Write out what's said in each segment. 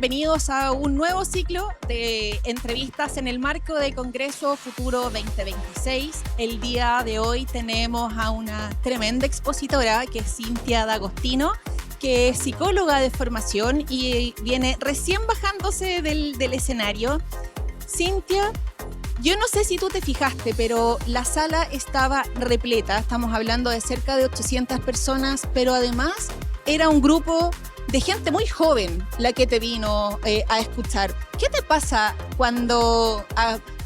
bienvenidos a un nuevo ciclo de entrevistas en el marco del Congreso Futuro 2026. El día de hoy tenemos a una tremenda expositora que es Cintia D'Agostino, que es psicóloga de formación y viene recién bajándose del escenario. Cintia, yo no sé si tú te fijaste, pero la sala estaba repleta. Estamos hablando de cerca de 800 personas, pero además era un grupo de gente muy joven la que te vino a escuchar. ¿Qué te pasa cuando,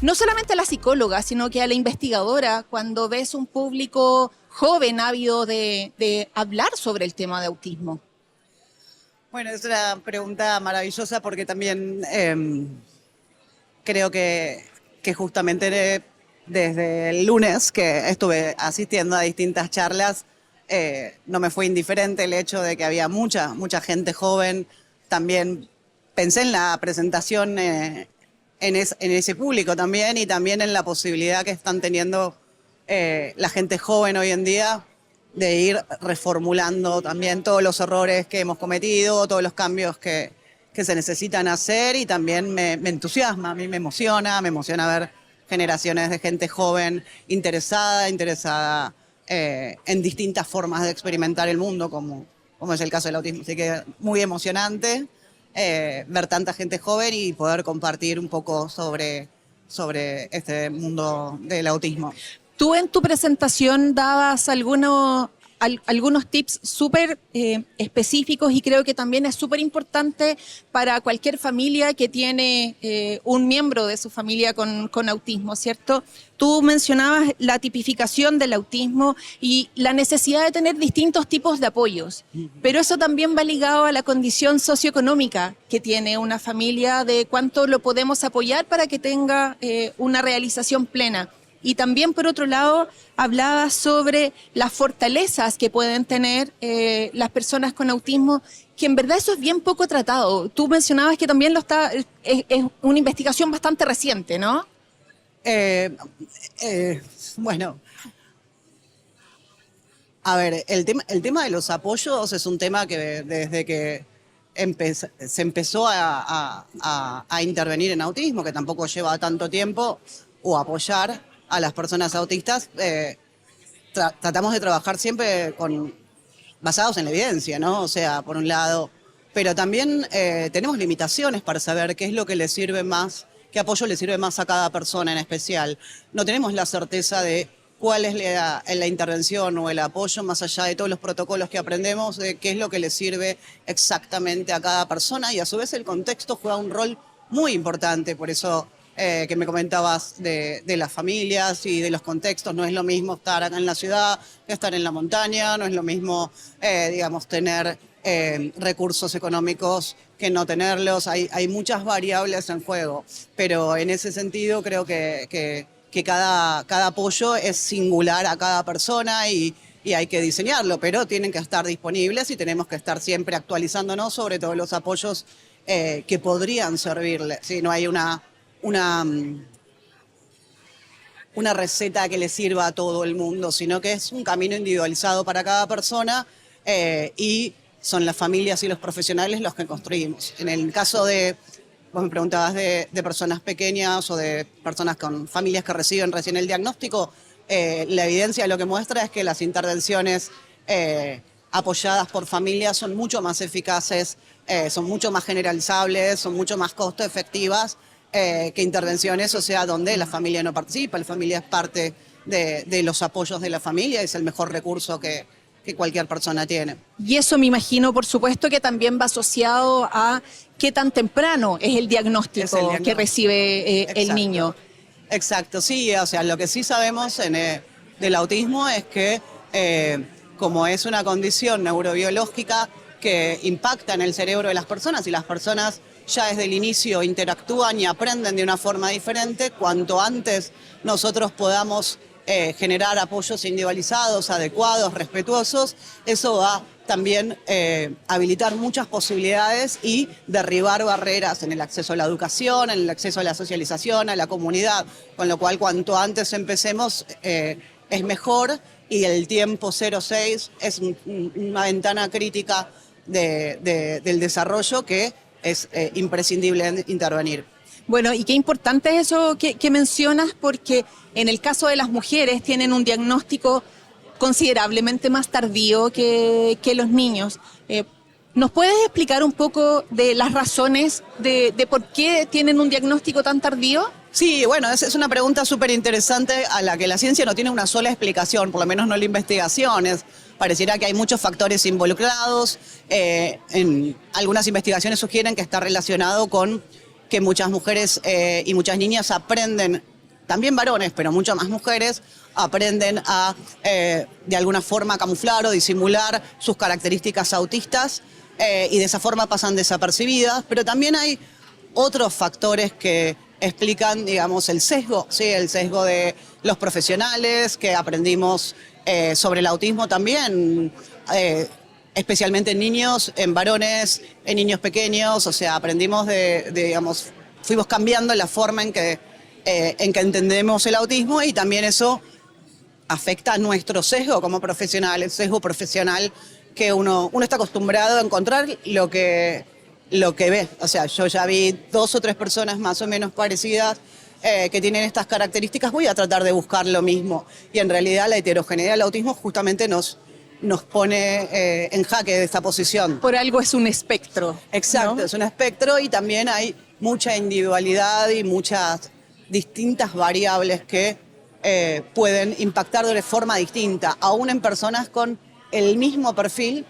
no solamente a la psicóloga, sino que a la investigadora, cuando ves un público joven ávido de hablar sobre el tema de autismo? Bueno, es una pregunta maravillosa porque también creo que justamente desde el lunes que estuve asistiendo a distintas charlas, no me fue indiferente el hecho de que había mucha gente joven. También pensé en la presentación en ese público también, y también en la posibilidad que están teniendo la gente joven hoy en día de ir reformulando también todos los errores que hemos cometido, todos los cambios que se necesitan hacer, y también me entusiasma, a mí me emociona ver generaciones de gente joven interesada en distintas formas de experimentar el mundo, como es el caso del autismo. Así que muy emocionante ver tanta gente joven y poder compartir un poco sobre este mundo del autismo. Tú en tu presentación dabas algunos tips súper específicos, y creo que también es súper importante para cualquier familia que tiene un miembro de su familia con autismo, ¿cierto? Tú mencionabas la tipificación del autismo y la necesidad de tener distintos tipos de apoyos, pero eso también va ligado a la condición socioeconómica que tiene una familia, de cuánto lo podemos apoyar para que tenga una realización plena. Y también, por otro lado, hablaba sobre las fortalezas que pueden tener las personas con autismo, que en verdad eso es bien poco tratado. Tú mencionabas que también es una investigación bastante reciente, ¿no? Bueno, a ver, el tema de los apoyos es un tema que desde que se empezó a intervenir en autismo, que tampoco lleva tanto tiempo, o apoyar a las personas autistas, tratamos de trabajar siempre basados en la evidencia, ¿no? O sea, por un lado, pero también tenemos limitaciones para saber qué es lo que le sirve más, qué apoyo le sirve más a cada persona en especial. No tenemos la certeza de cuál es la intervención o el apoyo, más allá de todos los protocolos que aprendemos, de qué es lo que le sirve exactamente a cada persona, y a su vez el contexto juega un rol muy importante. Por eso que me comentabas de las familias y de los contextos. No es lo mismo estar acá en la ciudad que estar en la montaña, no es lo mismo, digamos, tener recursos económicos que no tenerlos. Hay muchas variables en juego, pero en ese sentido creo que cada apoyo es singular a cada persona, y hay que diseñarlo, pero tienen que estar disponibles y tenemos que estar siempre actualizándonos sobre todos los apoyos que podrían servirle. ¿Sí? No hay una receta que le sirva a todo el mundo, sino que es un camino individualizado para cada persona, y son las familias y los profesionales los que construimos. En el caso vos me preguntabas de personas pequeñas o de personas con familias que reciben recién el diagnóstico, la evidencia lo que muestra es que las intervenciones apoyadas por familias son mucho más eficaces, son mucho más generalizables, son mucho más costo efectivas que intervenciones, o sea, donde la familia no participa. La familia es parte de los apoyos de la familia, es el mejor recurso que cualquier persona tiene. Y eso me imagino, por supuesto, que también va asociado a qué tan temprano es el diagnóstico que recibe el niño. Exacto, sí, o sea, lo que sí sabemos del autismo es que como es una condición neurobiológica que impacta en el cerebro de las personas, y las personas ya desde el inicio interactúan y aprenden de una forma diferente, cuanto antes nosotros podamos generar apoyos individualizados, adecuados, respetuosos, eso va también habilitar muchas posibilidades y derribar barreras en el acceso a la educación, en el acceso a la socialización, a la comunidad, con lo cual cuanto antes empecemos es mejor, y el tiempo 0-6 es una ventana crítica del desarrollo que es imprescindible intervenir. Bueno, y qué importante es eso que mencionas, porque en el caso de las mujeres tienen un diagnóstico considerablemente más tardío que los niños. ¿Nos puedes explicar un poco de las razones de por qué tienen un diagnóstico tan tardío? Sí, bueno, es una pregunta súper interesante a la que la ciencia no tiene una sola explicación, por lo menos no la investigación. Pareciera que hay muchos factores involucrados. En algunas investigaciones sugieren que está relacionado con que muchas mujeres y muchas niñas aprenden, también varones, pero muchas más mujeres, aprenden a, de alguna forma, camuflar o disimular sus características autistas y de esa forma pasan desapercibidas. Pero también hay otros factores que explican, digamos, el sesgo, ¿sí? El sesgo de los profesionales que aprendimos sobre el autismo también, especialmente en niños, en varones, en niños pequeños. O sea, aprendimos digamos, fuimos cambiando la forma en que entendemos el autismo, y también eso afecta a nuestro sesgo como profesional, el sesgo profesional que uno está acostumbrado a encontrar lo que ve. O sea, yo ya vi 2 o 3 personas más o menos parecidas que tienen estas características, voy a tratar de buscar lo mismo. Y en realidad la heterogeneidad del autismo justamente nos pone en jaque de esta posición. Por algo es un espectro. Exacto, ¿no? Es un espectro, y también hay mucha individualidad y muchas distintas variables que pueden impactar de forma distinta. Aún en personas con el mismo perfil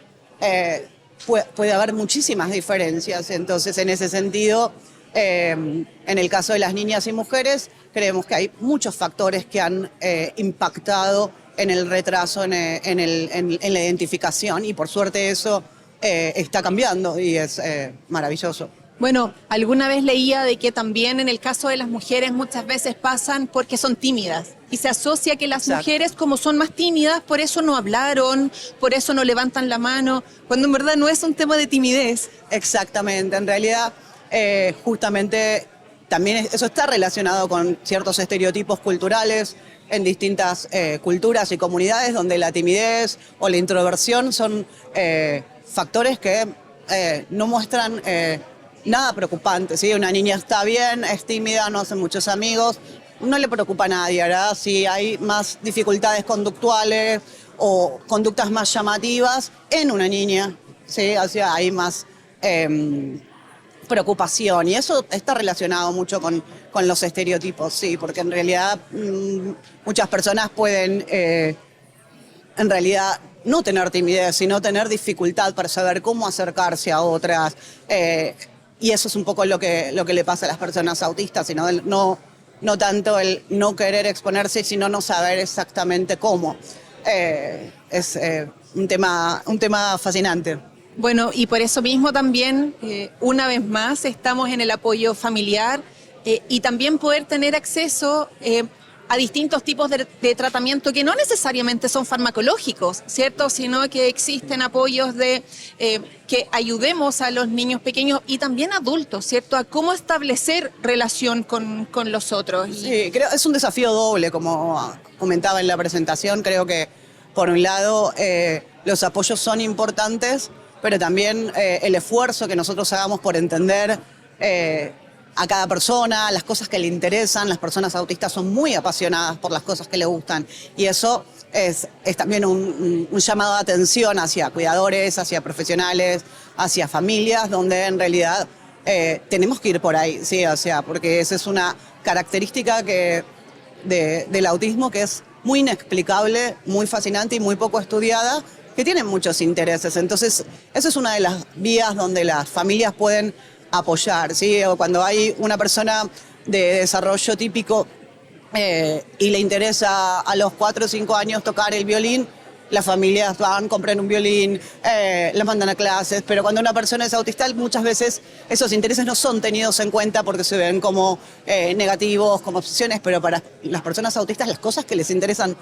puede haber muchísimas diferencias. Entonces, en ese sentido, en el caso de las niñas y mujeres, creemos que hay muchos factores que han impactado en el retraso, en la identificación, y por suerte eso está cambiando y es maravilloso. Bueno, alguna vez leía de que también en el caso de las mujeres muchas veces pasan porque son tímidas y se asocia que las Exacto. mujeres, como son más tímidas, por eso no hablaron, por eso no levantan la mano, cuando en verdad no es un tema de timidez. Exactamente, en realidad justamente también eso está relacionado con ciertos estereotipos culturales en distintas culturas y comunidades, donde la timidez o la introversión son factores que no muestran nada preocupante, ¿sí? Una niña está bien, es tímida, no hace muchos amigos, no le preocupa a nadie, ¿verdad? Si hay más dificultades conductuales o conductas más llamativas en una niña, ¿sí? O sea, hay más preocupación, y eso está relacionado mucho con los estereotipos, sí, porque en realidad muchas personas pueden en realidad no tener timidez, sino tener dificultad para saber cómo acercarse a otras. Y eso es un poco lo que le pasa a las personas autistas, sino no tanto el no querer exponerse, sino no saber exactamente cómo. Es un tema fascinante. Bueno, y por eso mismo también, una vez más, estamos en el apoyo familiar y también poder tener acceso a distintos tipos de tratamiento que no necesariamente son farmacológicos, ¿cierto? Sino que existen apoyos de que ayudemos a los niños pequeños y también adultos, ¿cierto? A cómo establecer relación con los otros. Sí, creo es un desafío doble, como comentaba en la presentación. Creo que, por un lado, los apoyos son importantes, pero también el esfuerzo que nosotros hagamos por entender a cada persona, las cosas que le interesan. Las personas autistas son muy apasionadas por las cosas que le gustan, y eso es también un llamado de atención hacia cuidadores, hacia profesionales, hacia familias, donde en realidad tenemos que ir por ahí, ¿sí? O sea, porque esa es una característica del autismo que es muy inexplicable, muy fascinante y muy poco estudiada, que tiene muchos intereses. Entonces, esa es una de las vías donde las familias pueden apoyar, ¿sí? O cuando hay una persona de desarrollo típico y le interesa a los 4 o 5 años tocar el violín, las familias van, compran un violín, las mandan a clases, pero cuando una persona es autista, muchas veces esos intereses no son tenidos en cuenta porque se ven como negativos, como obsesiones, pero para las personas autistas las cosas que les interesan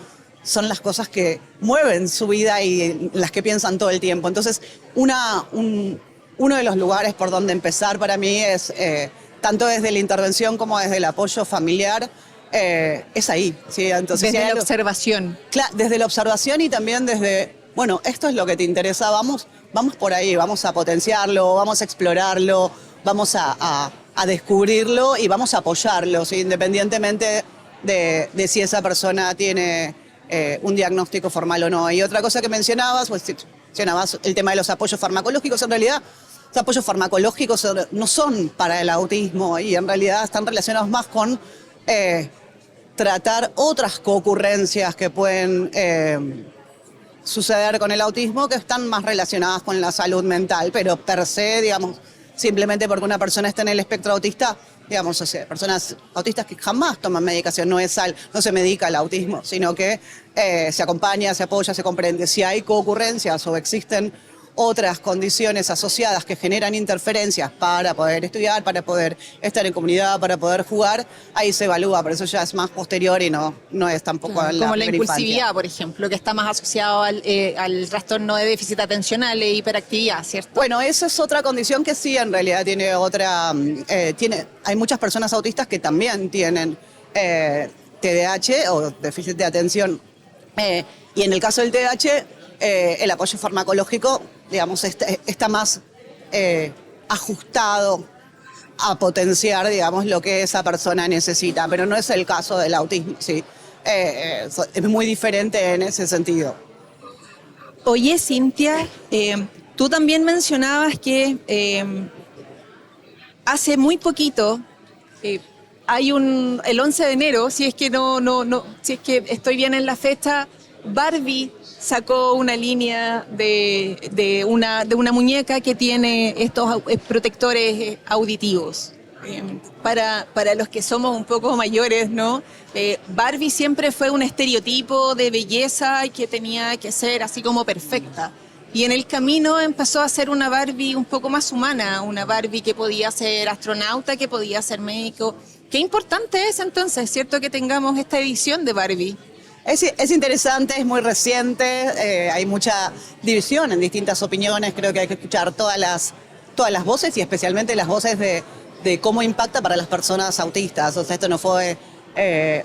son las cosas que mueven su vida y las que piensan todo el tiempo. Entonces, uno de los lugares por donde empezar para mí es, tanto desde la intervención como desde el apoyo familiar, es ahí, ¿sí? Entonces, desde la observación. Claro, desde la observación, y también desde, bueno, esto es lo que te interesa, vamos por ahí, vamos a potenciarlo, vamos a explorarlo, vamos a descubrirlo y vamos a apoyarlo, ¿sí? Independientemente de si esa persona tiene un diagnóstico formal o no. Y otra cosa que mencionabas el tema de los apoyos farmacológicos. En realidad, los apoyos farmacológicos no son para el autismo y en realidad están relacionados más con tratar otras concurrencias que pueden suceder con el autismo, que están más relacionadas con la salud mental, pero per se, digamos, simplemente porque una persona está en el espectro autista, digamos, o sea, personas autistas que jamás toman medicación, no se medica el autismo, sino que se acompaña, se apoya, se comprende. Si hay concurrencias o existen otras condiciones asociadas que generan interferencias para poder estudiar, para poder estar en comunidad, para poder jugar, ahí se evalúa, pero eso ya es más posterior y no es tampoco Claro, la como la primera impulsividad, infancia. por ejemplo, que está más asociado al trastorno de déficit atencional e hiperactividad, ¿cierto? Bueno, esa es otra condición que sí, en realidad tiene otra... hay muchas personas autistas que también tienen TDAH o déficit de atención. Y en el caso del TDAH, el apoyo farmacológico, digamos, está más ajustado a potenciar, digamos, lo que esa persona necesita, pero no es el caso del autismo, sí. Es muy diferente en ese sentido. Oye, Cintia, tú también mencionabas que hace muy poquito hay el 11 de enero, si es que si es que estoy bien en la fecha, Barbie sacó una línea de una muñeca que tiene estos protectores auditivos. Para los que somos un poco mayores, ¿no? Barbie siempre fue un estereotipo de belleza que tenía que ser así como perfecta. Y en el camino empezó a ser una Barbie un poco más humana, una Barbie que podía ser astronauta, que podía ser médico. Qué importante es entonces, ¿cierto?, que tengamos esta edición de Barbie. Es interesante, es muy reciente, hay mucha división en distintas opiniones, creo que hay que escuchar todas las voces y especialmente las voces de cómo impacta para las personas autistas. O sea, esto no fue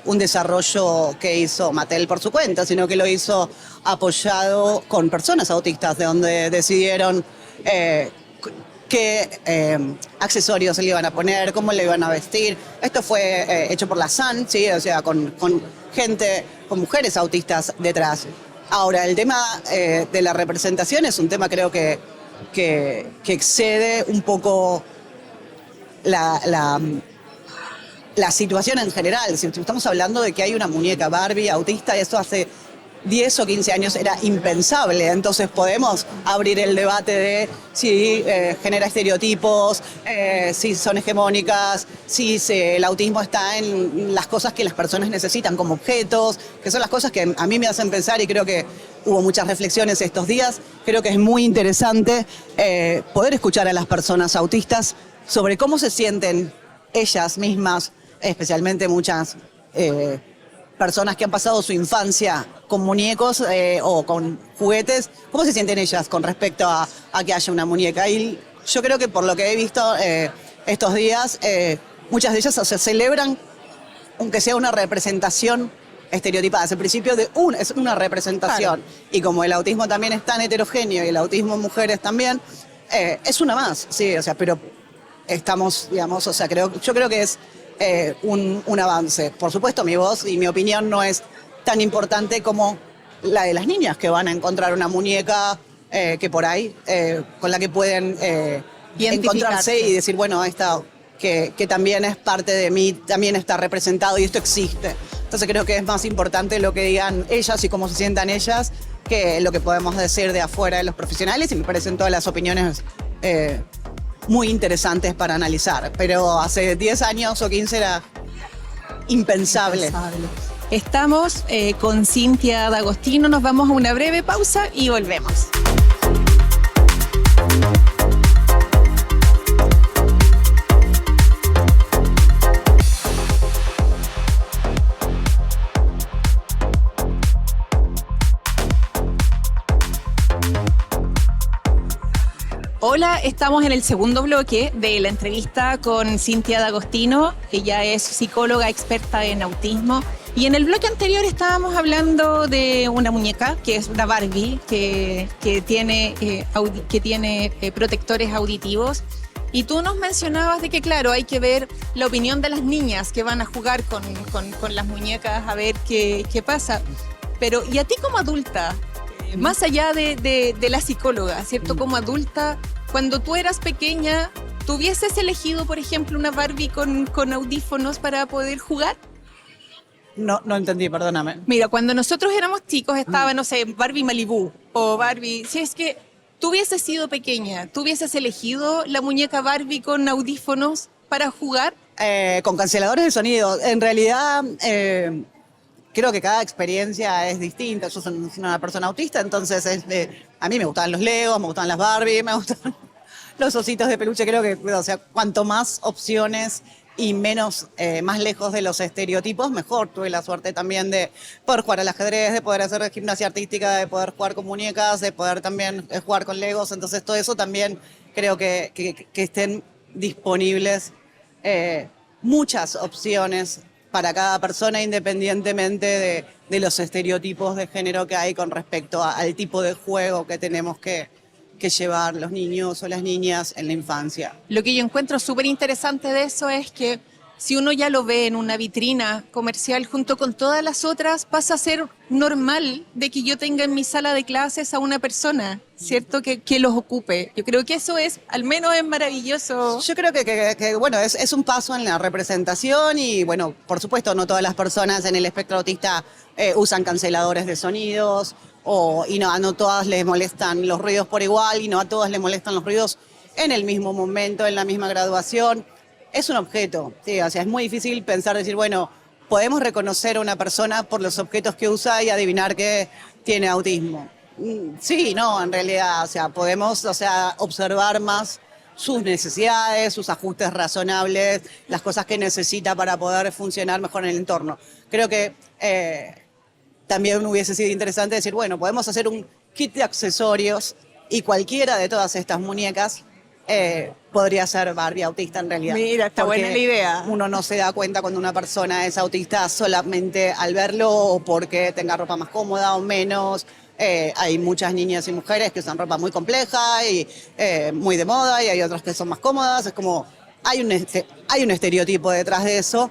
un desarrollo que hizo Mattel por su cuenta, sino que lo hizo apoyado con personas autistas, de donde decidieron qué accesorios se le iban a poner, cómo le iban a vestir. Esto fue hecho por la Sun, ¿sí? O sea, con gente, con mujeres autistas detrás. Ahora, el tema de la representación es un tema, creo que excede un poco la situación en general. Si estamos hablando de que hay una muñeca Barbie autista, eso hace 10 o 15 años era impensable. Entonces podemos abrir el debate de si genera estereotipos, si son hegemónicas, si el autismo está en las cosas que las personas necesitan como objetos, que son las cosas que a mí me hacen pensar, y creo que hubo muchas reflexiones estos días. Creo que es muy interesante poder escuchar a las personas autistas sobre cómo se sienten ellas mismas, especialmente muchas personas que han pasado su infancia con muñecos o con juguetes. ¿Cómo se sienten ellas con respecto a que haya una muñeca? Y yo creo que por lo que he visto estos días, muchas de ellas celebran, aunque sea una representación estereotipada. Es el principio es una representación. Claro. Y como el autismo también es tan heterogéneo y el autismo en mujeres también, es una más, sí, o sea, pero estamos, digamos, o sea, yo creo que es un avance. Por supuesto, mi voz y mi opinión no es tan importante como la de las niñas que van a encontrar una muñeca que por ahí, con la que pueden encontrarse y decir, bueno, esta que también es parte de mí, también está representado y esto existe. Entonces creo que es más importante lo que digan ellas y cómo se sientan ellas que lo que podemos decir de afuera de los profesionales, y me parecen todas las opiniones muy interesantes para analizar, pero hace 10 años o 15 era impensable. Estamos con Cintia D'Agostino, nos vamos a una breve pausa y volvemos. Hola, estamos en el segundo bloque de la entrevista con Cintia D'Agostino. Ella es psicóloga experta en autismo. Y en el bloque anterior estábamos hablando de una muñeca, que es una Barbie, que tiene protectores auditivos. Y tú nos mencionabas de que, claro, hay que ver la opinión de las niñas que van a jugar con las muñecas a ver qué pasa. Pero, ¿y a ti como adulta? Más allá de la psicóloga, ¿cierto? Como adulta, cuando tú eras pequeña, ¿tú hubieses elegido, por ejemplo, una Barbie con audífonos para poder jugar? No entendí, perdóname. Mira, cuando nosotros éramos chicos estaba, no sé, Barbie Malibu o Barbie... Si es que tú hubieses sido pequeña, ¿tú hubieses elegido la muñeca Barbie con audífonos para jugar? Con canceladores de sonido. En realidad, creo que cada experiencia es distinta. Yo soy una persona autista, entonces a mí me gustaban los Legos, me gustaban las Barbie, me gustan los ositos de peluche. Creo que, o sea, cuanto más opciones y menos, más lejos de los estereotipos, mejor. Tuve la suerte también de poder jugar al ajedrez, de poder hacer gimnasia artística, de poder jugar con muñecas, de poder también jugar con Legos. Entonces todo eso también creo que estén disponibles muchas opciones para cada persona, independientemente de los estereotipos de género que hay con respecto al tipo de juego que tenemos que llevar los niños o las niñas en la infancia. Lo que yo encuentro súper interesante de eso es que si uno ya lo ve en una vitrina comercial junto con todas las otras, pasa a ser normal de que yo tenga en mi sala de clases a una persona, ¿cierto? Que los ocupe. Yo creo que eso al menos es maravilloso. Yo creo que bueno, es un paso en la representación y, bueno, por supuesto, no todas las personas en el espectro autista usan canceladores de sonidos y no, a no todas les molestan los ruidos por igual y no a todas les molestan los ruidos en el mismo momento, en la misma graduación. Es un objeto, sí, o sea, es muy difícil decir, bueno, podemos reconocer a una persona por los objetos que usa y adivinar que tiene autismo. Sí, no, en realidad, o sea, podemos, observar más sus necesidades, sus ajustes razonables, las cosas que necesita para poder funcionar mejor en el entorno. Creo que también hubiese sido interesante decir, bueno, podemos hacer un kit de accesorios y cualquiera de todas estas muñecas podría ser Barbie autista en realidad. Mira, está buena la idea. Uno no se da cuenta cuando una persona es autista solamente al verlo o porque tenga ropa más cómoda o menos. Hay muchas niñas y mujeres que usan ropa muy compleja y muy de moda y hay otras que son más cómodas. Es como, hay un estereotipo detrás de eso.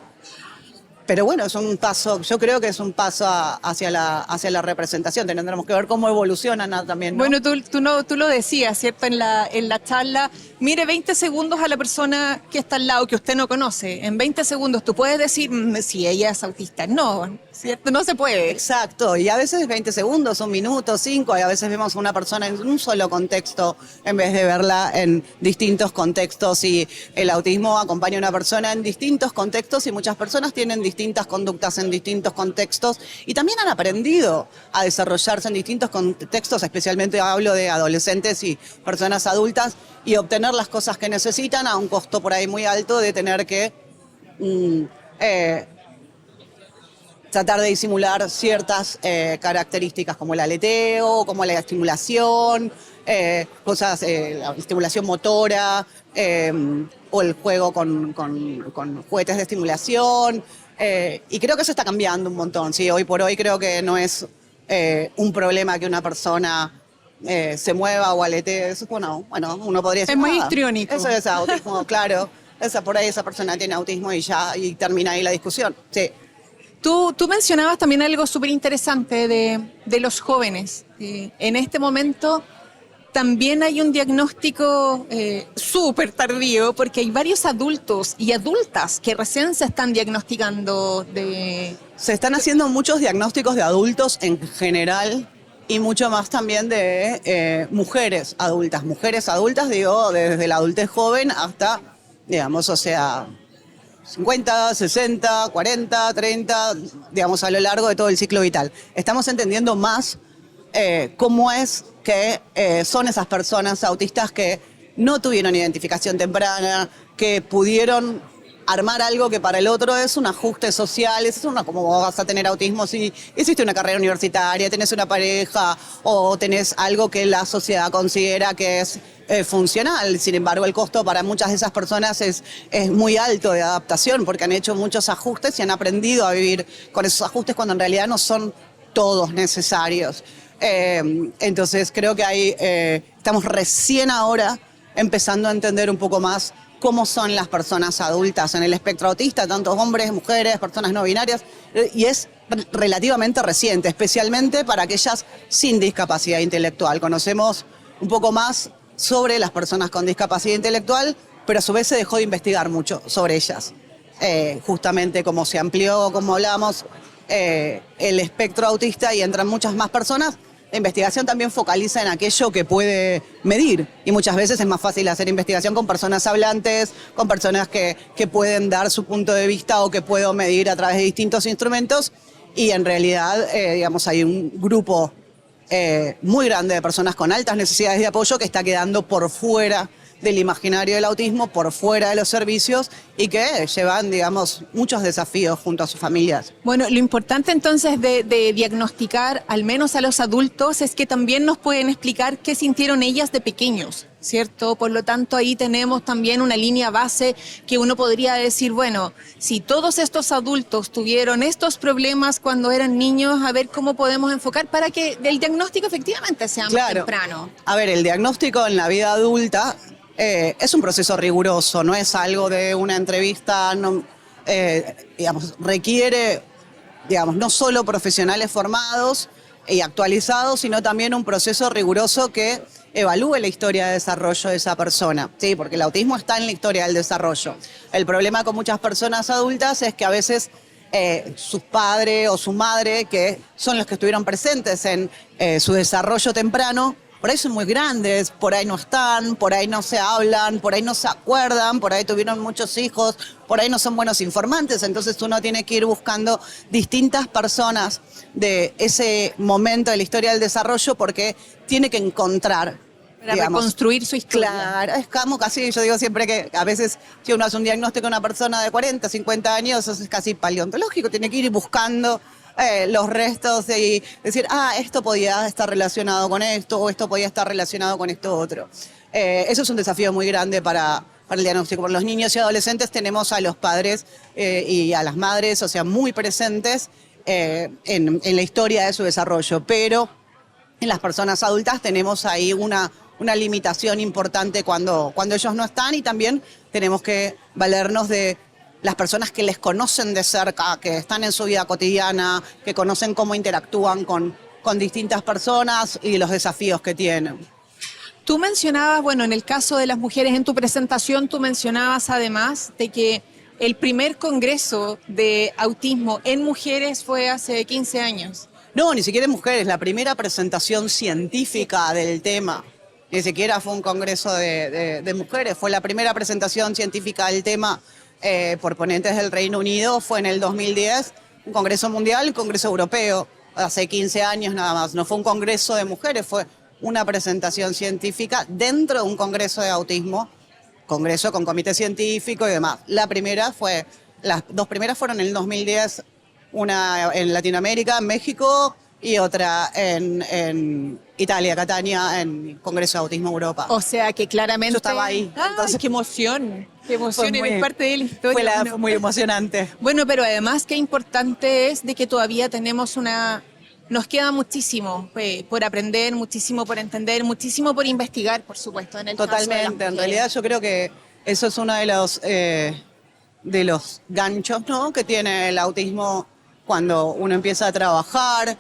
Pero bueno, es un paso, yo creo que es un paso hacia la representación. Tendremos que ver cómo evolucionan también, ¿no? Bueno, tú lo decías, ¿cierto? En la charla, mire 20 segundos a la persona que está al lado, que usted no conoce. En 20 segundos tú puedes decir si ella es autista. No, ¿cierto? No se puede. Exacto, y a veces 20 segundos, un minuto, 5, y a veces vemos a una persona en un solo contexto en vez de verla en distintos contextos. Y el autismo acompaña a una persona en distintos contextos y muchas personas tienen distintas conductas en distintos contextos y también han aprendido a desarrollarse en distintos contextos, especialmente hablo de adolescentes y personas adultas, y obtener las cosas que necesitan a un costo por ahí muy alto de tener que tratar de disimular ciertas características como el aleteo, como la estimulación, la estimulación motora o el juego con juguetes de estimulación. Y creo que eso está cambiando un montón. Sí, hoy por hoy creo que no es un problema que una persona se mueva o aletee. Eso, bueno, uno podría decir. Es más histriónico. Eso es autismo, claro. Por ahí esa persona tiene autismo y termina ahí la discusión. Sí. Tú mencionabas también algo súper interesante de los jóvenes. En este momento también hay un diagnóstico súper tardío porque hay varios adultos y adultas que recién se están diagnosticando de... Se están haciendo muchos diagnósticos de adultos en general y mucho más también de mujeres adultas. Mujeres adultas, digo, desde la adultez joven hasta, digamos, 50, 60, 40, 30, digamos, a lo largo de todo el ciclo vital. Estamos entendiendo más cómo es que son esas personas autistas que no tuvieron identificación temprana, que pudieron armar algo que para el otro es un ajuste social, como vos vas a tener autismo si hiciste una carrera universitaria, tenés una pareja o tenés algo que la sociedad considera que es funcional. Sin embargo, el costo para muchas de esas personas es muy alto de adaptación porque han hecho muchos ajustes y han aprendido a vivir con esos ajustes cuando en realidad no son todos necesarios. Entonces creo que estamos recién ahora empezando a entender un poco más cómo son las personas adultas en el espectro autista, tanto hombres, mujeres, personas no binarias, y es relativamente reciente, especialmente para aquellas sin discapacidad intelectual. Conocemos un poco más sobre las personas con discapacidad intelectual, pero a su vez se dejó de investigar mucho sobre ellas. Justamente como se amplió, como hablamos, el espectro autista y entran muchas más personas, la investigación también focaliza en aquello que puede medir y muchas veces es más fácil hacer investigación con personas hablantes, con personas que pueden dar su punto de vista o que puedo medir a través de distintos instrumentos y en realidad, digamos, hay un grupo muy grande de personas con altas necesidades de apoyo que está quedando por fuera del imaginario del autismo, por fuera de los servicios y que llevan, digamos, muchos desafíos junto a sus familias. Bueno, lo importante entonces de diagnosticar, al menos a los adultos, es que también nos pueden explicar qué sintieron ellas de pequeños, ¿cierto? Por lo tanto, ahí tenemos también una línea base que uno podría decir, bueno, si todos estos adultos tuvieron estos problemas cuando eran niños, a ver cómo podemos enfocar para que el diagnóstico efectivamente sea más temprano. A ver, el diagnóstico en la vida adulta es un proceso riguroso, no es algo de una entrevista, no, digamos, requiere, digamos, no solo profesionales formados y actualizados, sino también un proceso riguroso que evalúe la historia de desarrollo de esa persona, ¿sí? Porque el autismo está en la historia del desarrollo. El problema con muchas personas adultas es que a veces sus padres o su madre, que son los que estuvieron presentes en su desarrollo temprano, por ahí son muy grandes, por ahí no están, por ahí no se hablan, por ahí no se acuerdan, por ahí tuvieron muchos hijos, por ahí no son buenos informantes, entonces uno tiene que ir buscando distintas personas de ese momento de la historia del desarrollo porque tiene que encontrar, para reconstruir su historia. Claro, es como casi, yo digo siempre que a veces si uno hace un diagnóstico de una persona de 40, 50 años, eso es casi paleontológico, tiene que ir buscando los restos y decir, esto podía estar relacionado con esto o esto podía estar relacionado con esto otro. Eso es un desafío muy grande para el diagnóstico. Por los niños y adolescentes tenemos a los padres y a las madres, o sea, muy presentes en la historia de su desarrollo, pero en las personas adultas tenemos ahí una limitación importante cuando ellos no están y también tenemos que valernos de las personas que les conocen de cerca, que están en su vida cotidiana, que conocen cómo interactúan con distintas personas y los desafíos que tienen. Tú mencionabas, bueno, en el caso de las mujeres, en tu presentación tú mencionabas además de que el primer congreso de autismo en mujeres fue hace 15 años. No, ni siquiera en mujeres, la primera presentación científica del tema. Ni siquiera fue un congreso de mujeres, fue la primera presentación científica del tema por ponentes del Reino Unido, fue en el 2010, un congreso mundial, un congreso europeo, hace 15 años nada más. No fue un congreso de mujeres, fue una presentación científica dentro de un congreso de autismo, congreso con comité científico y demás. Las dos primeras fueron en el 2010, una en Latinoamérica, en México, y otra en Italia, Catania, en el Congreso de Autismo Europa. O sea que claramente... Yo estaba ahí. Entonces, qué emoción, eres parte de la historia. Fue muy emocionante. Bueno, pero además qué importante es de que todavía tenemos nos queda muchísimo por aprender, muchísimo por entender, muchísimo por investigar, por supuesto. En el Totalmente, en realidad yo creo que eso es uno de los ganchos, ¿no?, que tiene el autismo cuando uno empieza a trabajar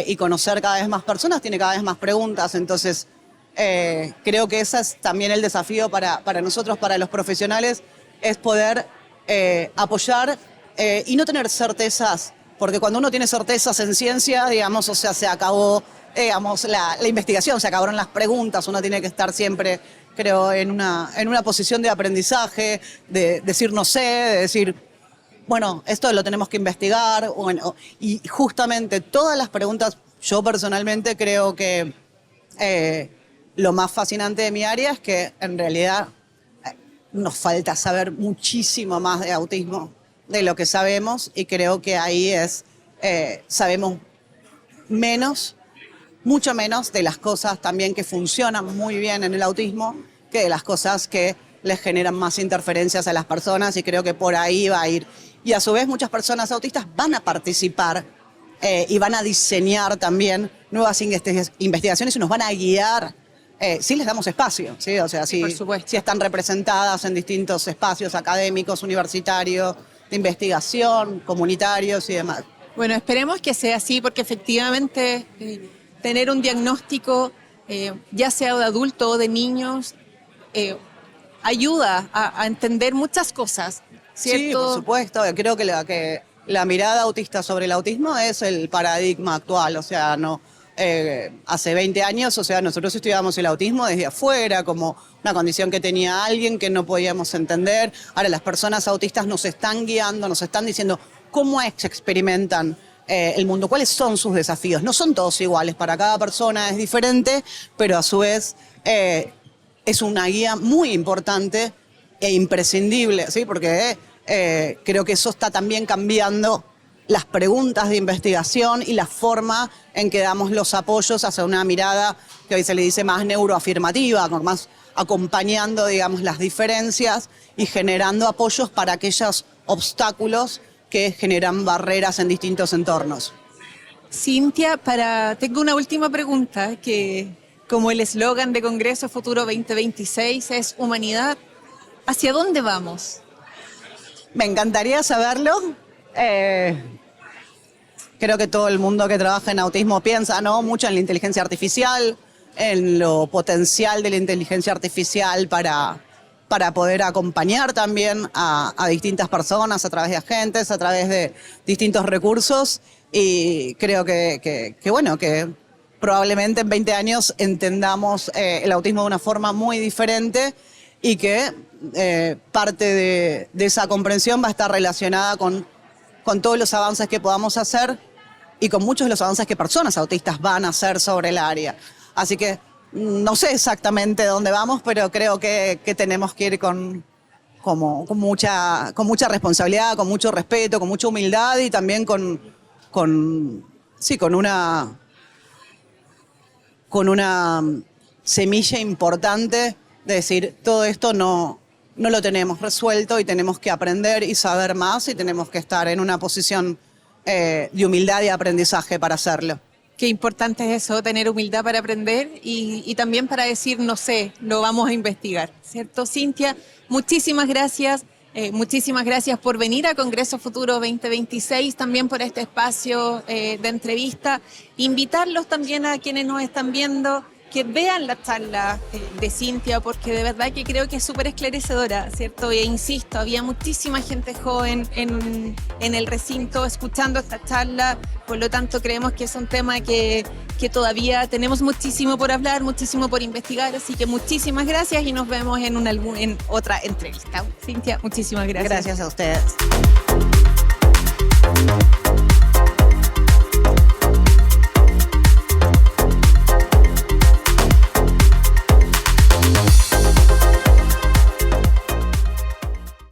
y conocer cada vez más personas, tiene cada vez más preguntas, entonces creo que ese es también el desafío para nosotros, para los profesionales, es poder apoyar y no tener certezas, porque cuando uno tiene certezas en ciencia, digamos, o sea, se acabó, digamos, la investigación, se acabaron las preguntas, uno tiene que estar siempre, creo, en una posición de aprendizaje, de decir no sé, de decir, bueno, esto lo tenemos que investigar, bueno, y justamente todas las preguntas, yo personalmente creo que lo más fascinante de mi área es que en realidad nos falta saber muchísimo más de autismo de lo que sabemos y creo que ahí sabemos menos, mucho menos de las cosas también que funcionan muy bien en el autismo que de las cosas que les generan más interferencias a las personas y creo que por ahí va a ir. Y a su vez muchas personas autistas van a participar y van a diseñar también nuevas investigaciones y nos van a guiar sí les damos espacio, ¿sí? O sea, Por supuesto. sí están representadas en distintos espacios académicos, universitarios, de investigación, comunitarios y demás. Bueno, esperemos que sea así porque efectivamente tener un diagnóstico, ya sea de adulto o de niños, ayuda a entender muchas cosas, ¿cierto? Sí, por supuesto. Creo que la mirada autista sobre el autismo es el paradigma actual. O sea, no hace 20 años, o sea, nosotros estudiábamos el autismo desde afuera, como una condición que tenía alguien que no podíamos entender. Ahora las personas autistas nos están guiando, nos están diciendo cómo es que experimentan el mundo, cuáles son sus desafíos. No son todos iguales, para cada persona es diferente, pero a su vez es una guía muy importante e imprescindible, ¿sí? Porque creo que eso está también cambiando las preguntas de investigación y la forma en que damos los apoyos hacia una mirada que hoy se le dice más neuroafirmativa, más acompañando, digamos, las diferencias y generando apoyos para aquellos obstáculos que generan barreras en distintos entornos. Cintia, tengo una última pregunta que, como el eslogan de Congreso Futuro 2026 es humanidad, ¿hacia dónde vamos? Me encantaría saberlo. Creo que todo el mundo que trabaja en autismo piensa, ¿no?, mucho en la inteligencia artificial, en lo potencial de la inteligencia artificial para poder acompañar también a distintas personas a través de agentes, a través de distintos recursos. Y creo que probablemente en 20 años entendamos el autismo de una forma muy diferente y que parte de esa comprensión va a estar relacionada con todos los avances que podamos hacer y con muchos de los avances que personas autistas van a hacer sobre el área. Así que no sé exactamente dónde vamos, pero creo que tenemos que ir con mucha responsabilidad, con mucho respeto, con mucha humildad y también con una semilla importante de decir, todo esto no lo tenemos resuelto y tenemos que aprender y saber más y tenemos que estar en una posición de humildad y aprendizaje para hacerlo. Qué importante es eso, tener humildad para aprender y también para decir, no sé, lo vamos a investigar, ¿cierto? Cintia, muchísimas gracias. Muchísimas gracias por venir a Congreso Futuro 2026, también por este espacio de entrevista. Invitarlos también a quienes nos están viendo que vean la charla de Cintia, porque de verdad que creo que es súper esclarecedora, ¿cierto? E insisto, había muchísima gente joven en el recinto escuchando esta charla, por lo tanto creemos que es un tema que todavía tenemos muchísimo por hablar, muchísimo por investigar, así que muchísimas gracias y nos vemos en otra entrevista. Cintia, muchísimas gracias. Gracias a ustedes.